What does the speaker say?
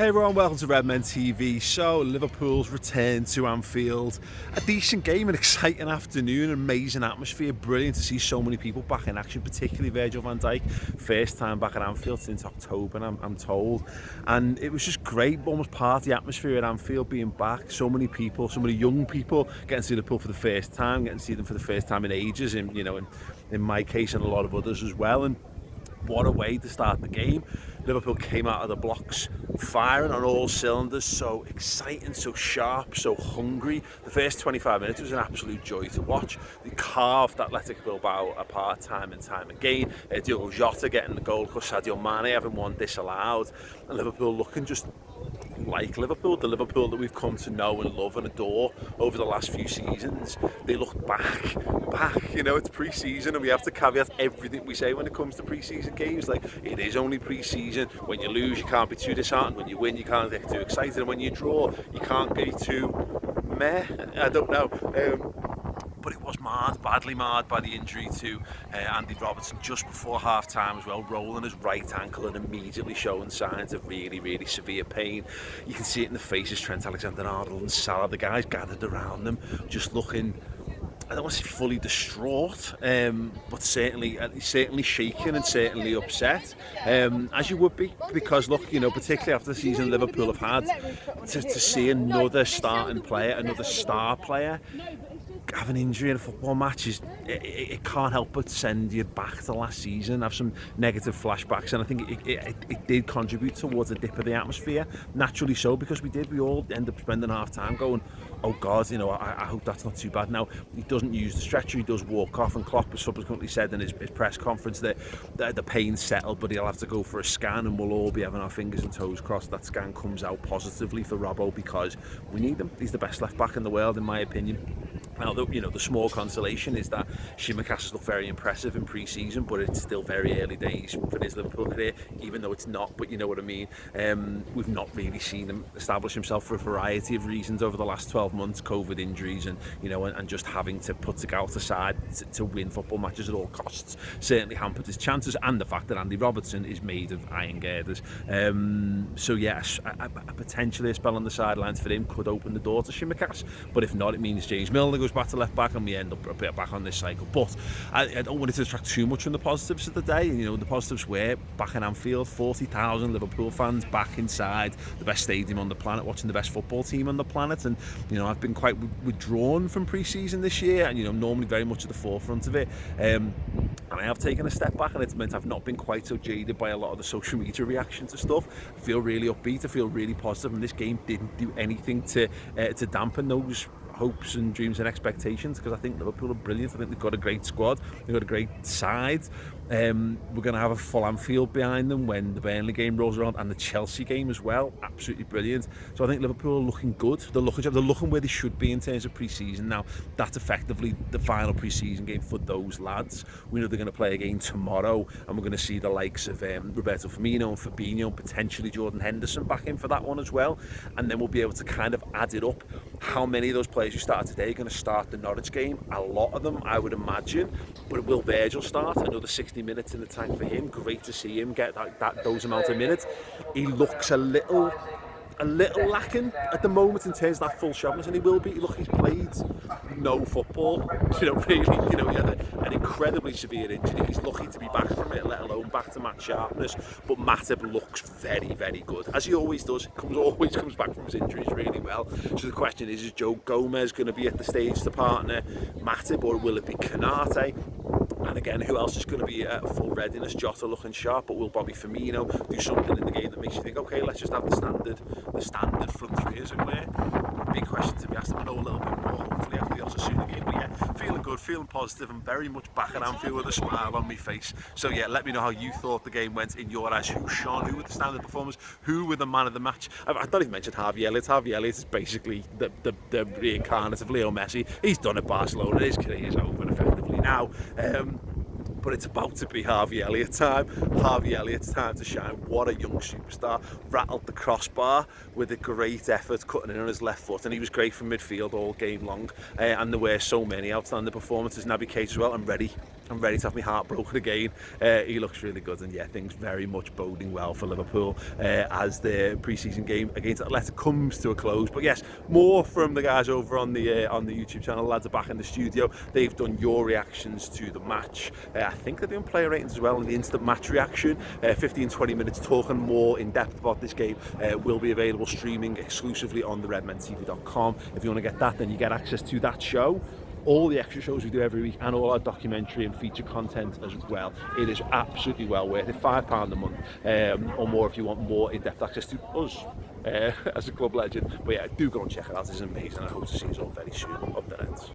Hey everyone, welcome to Redmen TV. So, Liverpool's return to Anfield. A decent game, an exciting afternoon, amazing atmosphere, brilliant to see so many people back in action, particularly Virgil Van Dijk. First time back at Anfield since October, I'm told. And it was just great, almost part of the atmosphere at Anfield being back. So many people, so many young people getting to see Liverpool for the first time, getting to see them for the first time in ages, in my case and a lot of others as well. And what a way to start the game. Liverpool came out of the blocks firing on all cylinders, so exciting, so sharp, so hungry. The first 25 minutes was an absolute joy to watch. They carved Athletic Bilbao apart time and time again. Diogo Jota getting the goal, because Sadio Mane having one disallowed, and Liverpool looking just like Liverpool, the Liverpool that we've come to know and love and adore over the last few seasons. They look back, it's pre-season, and we have to caveat everything we say when it comes to pre-season games. Like, it is only pre-season. When you lose, you can't be too disheartened. When you win, you can't get too excited, and when you draw, you can't get too meh. I don't know. But it was badly marred by the injury to Andy Robertson just before half-time as well, rolling his right ankle and immediately showing signs of really, really severe pain. You can see it in the faces, Trent Alexander-Arnold and Salah, the guys gathered around them, just looking, I don't want to say fully distraught, but certainly shaken and certainly upset, as you would be, because look, particularly after the season Liverpool have had, to see another starting player, another star player, have an injury in a football match it can't help but send you back to last season, have some negative flashbacks, and I think it did contribute towards a dip of the atmosphere, naturally so, because we all end up spending half time going, oh God, I hope that's not too bad. Now, he doesn't use the stretcher, he does walk off, and Klopp has subsequently said in his press conference that the pain's settled, but he'll have to go for a scan, and we'll all be having our fingers and toes crossed that scan comes out positively for Robbo, because we need him. He's the best left back in the world, in my opinion. Now, the small consolation is that Tsimikas has looked very impressive in pre-season, but it's still very early days for his Liverpool career, even though it's not, but you know what I mean. We've not really seen him establish himself for a variety of reasons over the last 12 months, COVID injuries and just having to put the gout aside to win football matches at all costs certainly hampered his chances, and the fact that Andy Robertson is made of iron girders. So yes, potentially a spell on the sidelines for him could open the door to Tsimikas, but if not, it means James Milner goes back to left back and we end up a bit back on this cycle. But I don't want it to distract too much from the positives of the day. The positives were back in Anfield, 40,000 Liverpool fans back inside the best stadium on the planet, watching the best football team on the planet. And I've been quite withdrawn from pre-season this year, and normally very much at the forefront of it, and I have taken a step back, and it's meant I've not been quite so jaded by a lot of the social media reactions to stuff. I feel really upbeat, I feel really positive, and this game didn't do anything to dampen those hopes and dreams and expectations, because I think Liverpool are brilliant. I think they've got a great squad, they've got a great side. We're going to have a full Anfield behind them when the Burnley game rolls around, and the Chelsea game as well, absolutely brilliant. So I think Liverpool are looking good, they're looking where they should be in terms of pre-season. Now, that's effectively the final pre-season game for those lads. We know they're going to play again tomorrow, and we're going to see the likes of Roberto Firmino and Fabinho and potentially Jordan Henderson back in for that one as well, and then we'll be able to kind of add it up. How many of those players who started today are going to start the Norwich game? A lot of them, I would imagine, but will Virgil start? Another 60 minutes in the tank for him. Great to see him get those amount of minutes. He looks a little lacking at the moment in terms of that full sharpness, and he will be. Look, he's played no football, really, he had an incredibly severe injury. He's lucky to be back from it, let alone back to match sharpness. But Matip looks very, very good, as he always does. Always comes back from his injuries really well. So the question is Joe Gomez going to be at the stage to partner Matip, or will it be Canate? And again, who else is going to be at full readiness? Jota looking sharp, but will Bobby Firmino do something in the game that makes you think, okay, let's just have the standard front three, as it were? Big question to be asked. I know a little bit more, hopefully, after the Osasuna game. But yeah, feeling good, feeling positive, and very much back at Anfield with a smile on my face. So yeah, let me know how you thought the game went in your eyes. Who shone? Who were the standard performers? Who were the man of the match? I've not even mentioned Harvey Elliott. Harvey Elliott is basically the reincarnate of Leo Messi. He's done at Barcelona. His career is over effectively now. But it's about to be Harvey Elliott time. Harvey Elliott's time to shine. What a young superstar. Rattled the crossbar with a great effort, cutting in on his left foot, and he was great from midfield all game long. And there were so many outstanding performances. Naby Keita as well, and ready I'm ready to have my heart broken again. He looks really good, and yeah, things very much boding well for Liverpool as the pre-season game against Athletic comes to a close. But yes, more from the guys over on the YouTube channel. Lads are back in the studio. They've done your reactions to the match. I think they're doing player ratings as well, and the instant match reaction. 15-20 minutes talking more in depth about this game will be available streaming exclusively on the redmentv.com. If you want to get that, then you get access to that show, all the extra shows we do every week, and all our documentary and feature content as well. It is absolutely well worth it. £5 a month or more if you want more in-depth access to us as a club legend. But yeah, do go and check it out. It's amazing. I hope to see you all very soon. Up the Reds.